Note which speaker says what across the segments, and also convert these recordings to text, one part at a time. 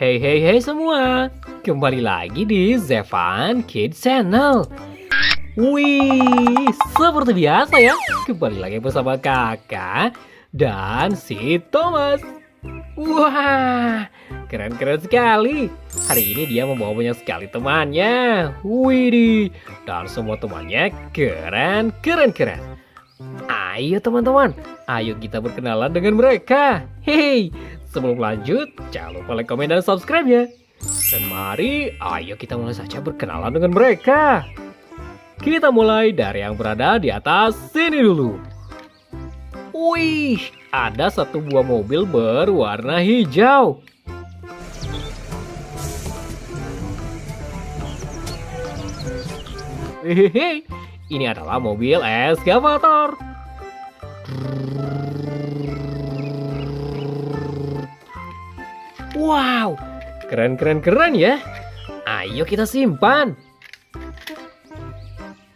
Speaker 1: Hey hey hey semua, kembali lagi di Zevan Kids Channel. Wih, seperti biasa ya, kembali lagi bersama kakak dan si Thomas. Wah, keren-keren sekali. Hari ini dia membawa banyak sekali temannya. Wih, dan semua temannya keren. Ayo teman-teman, ayo kita berkenalan dengan mereka. Hei, sebelum lanjut, jangan lupa like, komen, dan subscribe ya. Dan mari, ayo kita mulai saja berkenalan dengan mereka. Kita mulai dari yang berada di atas sini dulu. Wih, ada satu buah mobil berwarna hijau. Hehehe, ini adalah mobil eskavator. Wow, keren ya. Ayo kita simpan.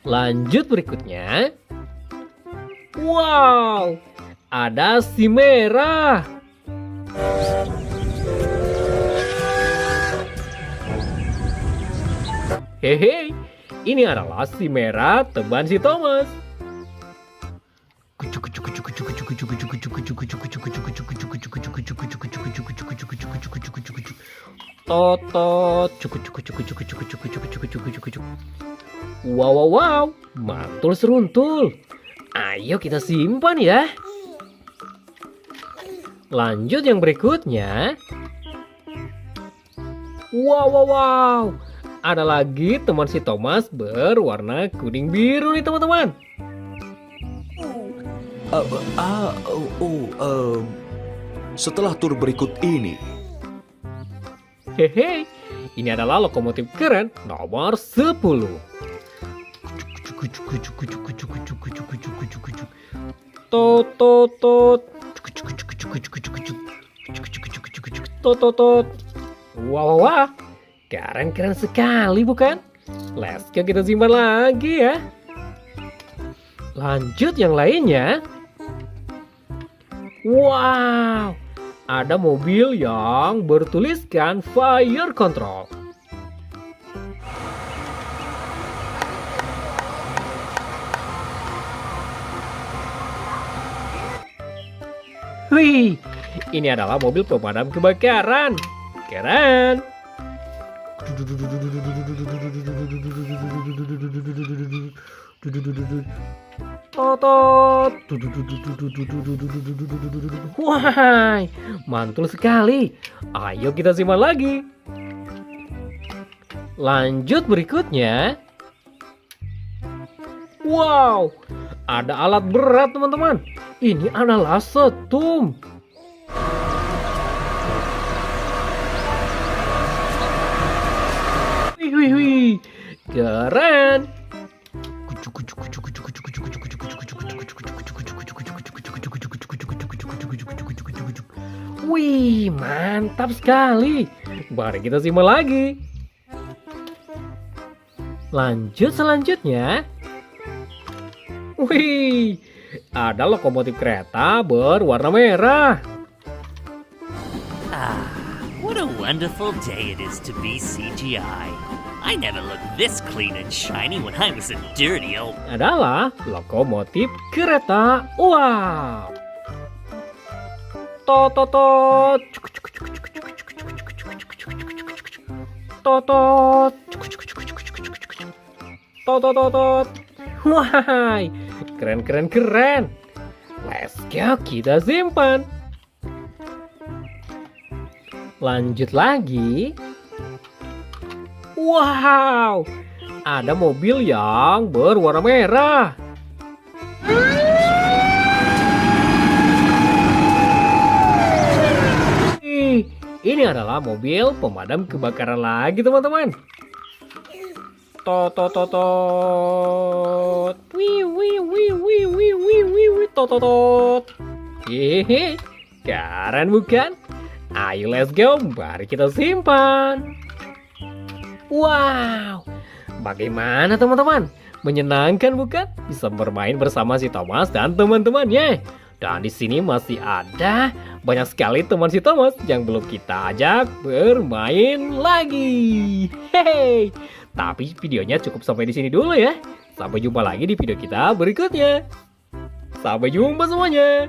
Speaker 1: Lanjut berikutnya. Wow, ada si merah. Hehe, ini adalah si merah teman si Thomas. Totot. Wow, mantul seruntul. Ayo kita simpan ya. Lanjut yang berikutnya. Wow. Ada lagi teman si Thomas berwarna kuning biru nih teman-teman.
Speaker 2: Setelah tur berikut ini,
Speaker 1: Hehe, ini adalah lokomotif keren nomor 10. Totot. Totot. Wah. Keren sekali bukan? Let's go kita simpan lagi ya. Lanjut yang lainnya. Wow, ada mobil yang bertuliskan fire control. Wih, ini adalah mobil pemadam kebakaran. Keren. Totot. Wah, mantul sekali. Ayo kita simpan lagi. Lanjut berikutnya. Wow, ada alat berat teman-teman. Ini adalah setum. Wih, keren. Wih, mantap sekali. Mari kita simpan lagi. Lanjut selanjutnya. Wih, ada lokomotif kereta berwarna merah.
Speaker 3: What a wonderful day it is to be CGI. I never looked this clean and shiny when I was a dirty old...
Speaker 1: Adalah lokomotif kereta uap. Totot. Totot. Totot. Wah, keren. Let's go kita simpan. Lanjut lagi. Wow, ada mobil yang berwarna merah. Ini adalah mobil pemadam kebakaran lagi teman-teman. Totot. Totot. Hehehe, keren bukan? Ayo let's go, mari kita simpan. Wow, bagaimana teman-teman? Menyenangkan bukan? Bisa bermain bersama si Thomas dan teman-temannya. Dan di sini masih ada banyak sekali teman si Thomas yang belum kita ajak bermain lagi. Hehe. Tapi videonya cukup sampai di sini dulu ya. Sampai jumpa lagi di video kita berikutnya. Sampai jumpa semuanya.